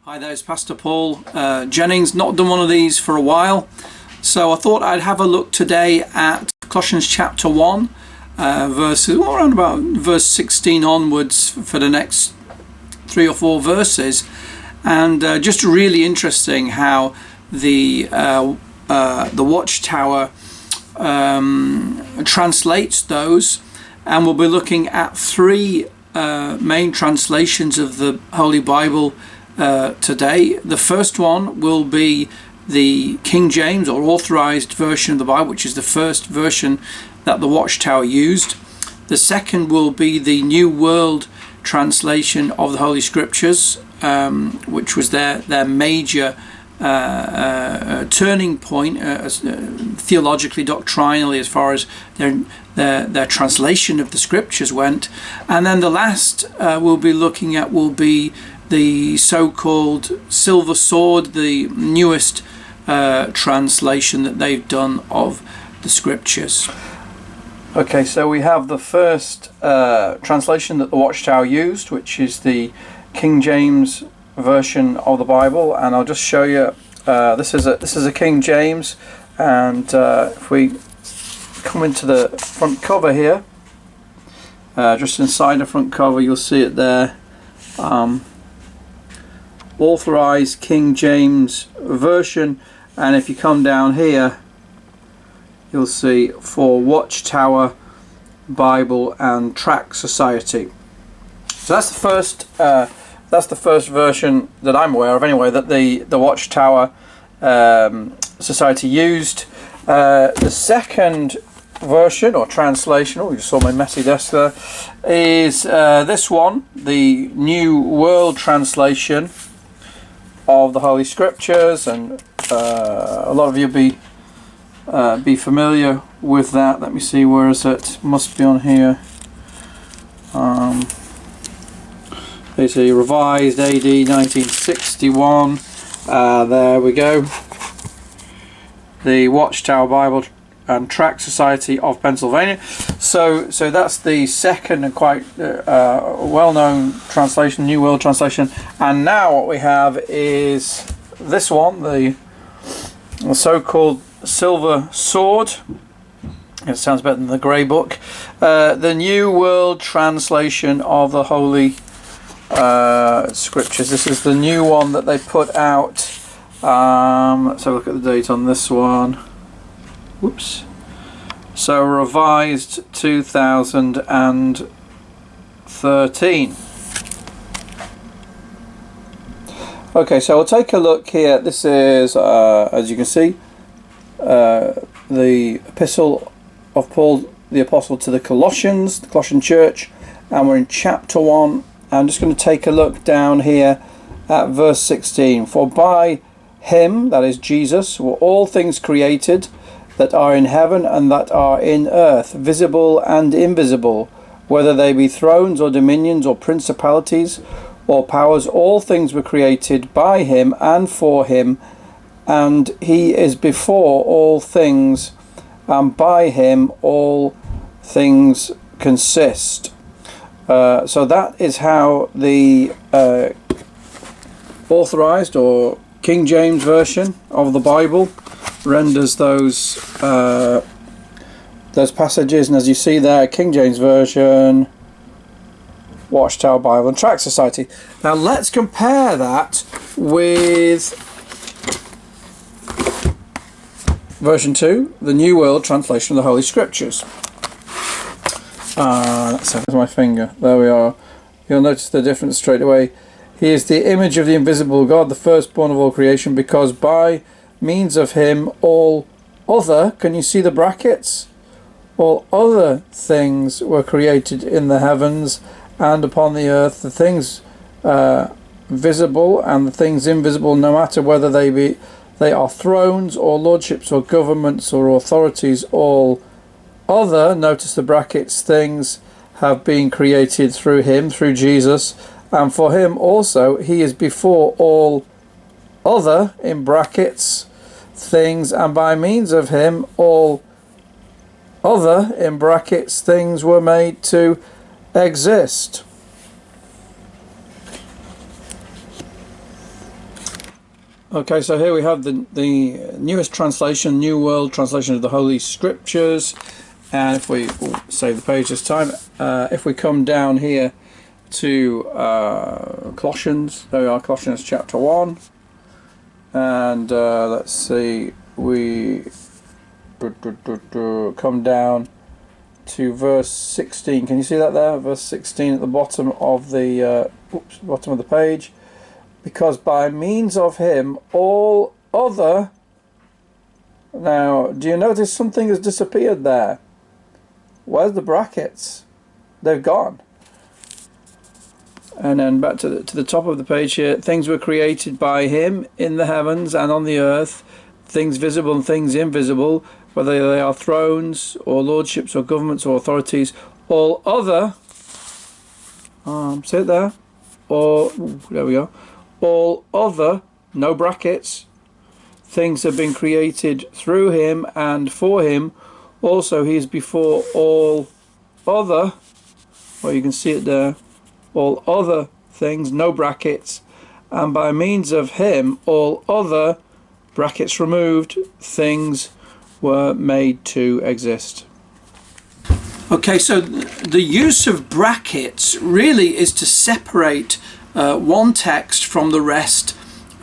Hi there, it's Pastor Paul Jennings. Not done one of these for a while, so I thought I'd have a look today at Colossians chapter 1, around about verse 16 onwards for the next 3 or 4 verses, and just really interesting how the Watchtower translates those, and we'll be looking at 3 main translations of the Holy Bible today. The first one will be the King James or authorized version of the Bible, which is the first version that the Watchtower used. The second will be the New World Translation of the Holy Scriptures, which was their major turning point theologically, doctrinally, as far as their translation of the Scriptures went. And then the last we'll be looking at will be the so-called Silver Sword, the newest translation that they've done of the Scriptures. Okay, so we have the first translation that the Watchtower used, which is the King James version of the Bible, and I'll just show you. This is a King James, and if we come into the front cover here, just inside the front cover, you'll see it there. Authorized King James version, and if you come down here, you'll see for Watchtower Bible and Tract Society. So that's the first version that I'm aware of, anyway, that the Watchtower Society used. The second version or translation, you saw my messy desk there, is this one, the New World Translation of the Holy Scriptures, and a lot of you be familiar with that. Let me see, where is it? Must be on here. It's a revised AD 1961. There we go. The Watchtower Bible and Tract Society of Pennsylvania. So that's the second and quite well-known translation, New World Translation. And now what we have is this one, the so-called Silver Sword. It sounds better than the Grey Book. The New World Translation of the Holy Scriptures. This is the new one that they put out. Let's have a look at the date on this one. Whoops. So revised 2013. Okay, so we'll take a look here. This is, as you can see, the epistle of Paul the Apostle to the Colossians, the Colossian church, and we're in chapter 1. I'm just going to take a look down here at verse 16. For by him, that is Jesus, were all things created, that are in heaven and that are in earth, visible and invisible, whether they be thrones or dominions or principalities or powers. All things were created by him and for him, and he is before all things, and by him all things consist. So that is how the authorized or King James version of the Bible renders those passages. And as you see there, King James version, Watchtower Bible and Tract Society. Now let's compare that with version 2, the New World Translation of the Holy Scriptures. That's my finger. There we are. You'll notice the difference straight away. He is the image of the invisible God, the firstborn of all creation, because by means of him all other, can you see the brackets? All other things were created in the heavens and upon the earth, the things visible and the things invisible, no matter whether they are thrones or lordships or governments or authorities. All other, notice the brackets, things have been created through him, through Jesus, and for him also he is before all other, in brackets, things, and by means of him all other, in brackets, things were made to exist. Okay, so here we have the newest translation, New World Translation of the Holy Scriptures. And if we save the page this time, if we come down here to Colossians, there we are, Colossians chapter 1. And let's see, we come down to verse 16. Can you see that there? Verse 16 at the bottom of the bottom of the page. Because by means of him all other... Now, do you notice something has disappeared there? Where's the brackets? They've gone. And then back to the top of the page here. Things were created by him in the heavens and on the earth, things visible and things invisible, whether they are thrones or lordships or governments or authorities. All other... see it there? Or... there we go. All other, no brackets, things have been created through him and for him. Also, he is before all other, well, you can see it there, all other things, no brackets, and by means of him, all other, brackets removed, things were made to exist. Okay, so the use of brackets really is to separate one text from the rest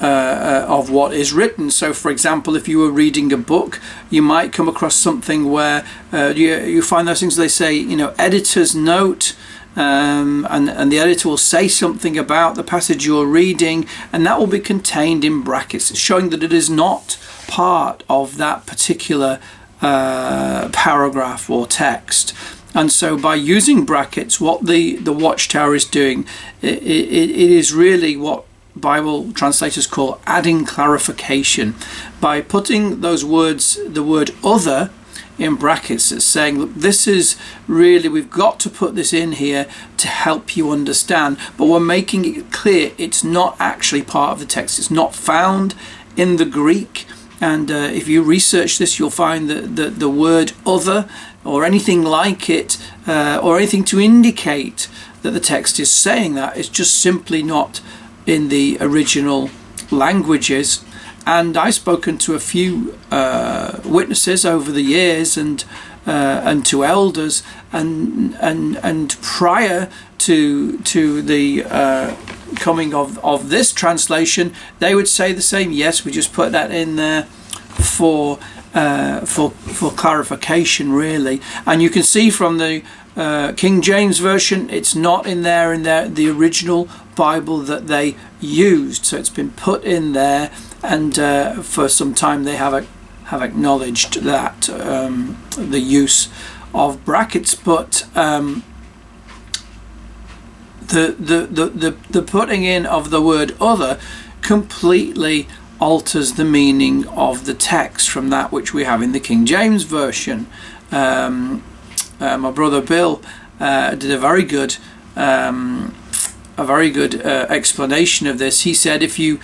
of what is written. So for example, if you were reading a book, you might come across something where you find those things, they say, you know, editor's note, and the editor will say something about the passage you're reading, and that will be contained in brackets, showing that it is not part of that particular paragraph or text. And so by using brackets, what the Watchtower is doing, it is really what Bible translators call adding clarification. By putting those words, the word other, in brackets, it's saying, look, this is really, we've got to put this in here to help you understand. But we're making it clear it's not actually part of the text. It's not found in the Greek. And if you research this, you'll find that the word other or anything like it, or anything to indicate that the text is saying that, is just simply not in the original languages. And I've spoken to a few witnesses over the years, and to elders, and prior to the coming of this translation, they would say the same. Yes, we just put that in there for clarification, really. And you can see from the King James Version, it's not in there in the original Bible that they used. So it's been put in there, and for some time they have acknowledged that the use of brackets, but the putting in of the word other completely alters the meaning of the text from that which we have in the King James Version. My brother Bill did a very good explanation of this. He said, if you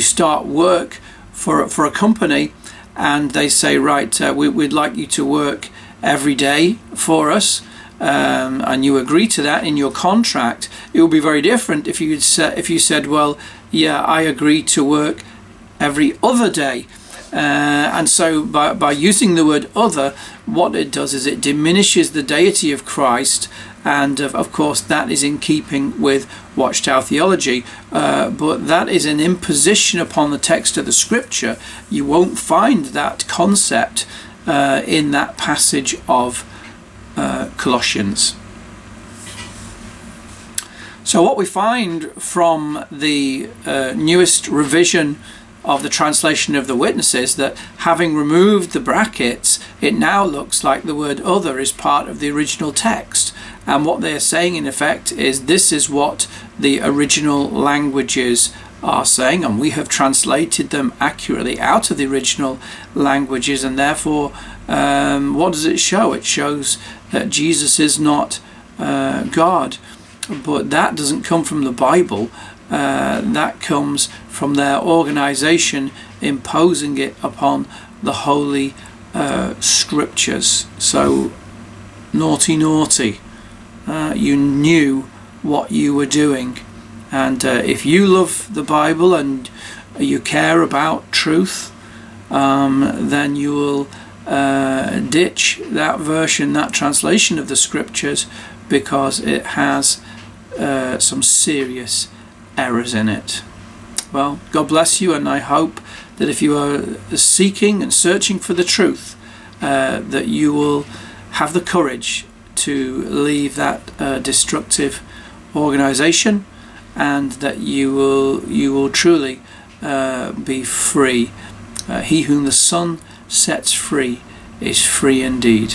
start work for a company, and they say, right, we'd like you to work every day for us, and you agree to that in your contract, it would be very different if you said, well, yeah, I agree to work every other day. And so by using the word other, what it does is it diminishes the deity of Christ, and of course that is in keeping with Watchtower theology, but that is an imposition upon the text of the scripture. You won't find that concept in that passage of Colossians. So what we find from the newest revision of the translation of the Witnesses, that having removed the brackets, it now looks like the word other is part of the original text. And what they are saying in effect is, this is what the original languages are saying, and we have translated them accurately out of the original languages, and therefore what does it show? It shows that Jesus is not God. But that doesn't come from the Bible. That comes from their organization imposing it upon the Holy Scriptures. So naughty, naughty. You knew what you were doing. And if you love the Bible and you care about truth, then you will ditch that version, that translation of the scriptures, because it has some serious errors in it. Well, God bless you, and I hope that if you are seeking and searching for the truth, that you will have the courage to leave that destructive organization, and that you will truly be free. He whom the Son sets free is free indeed.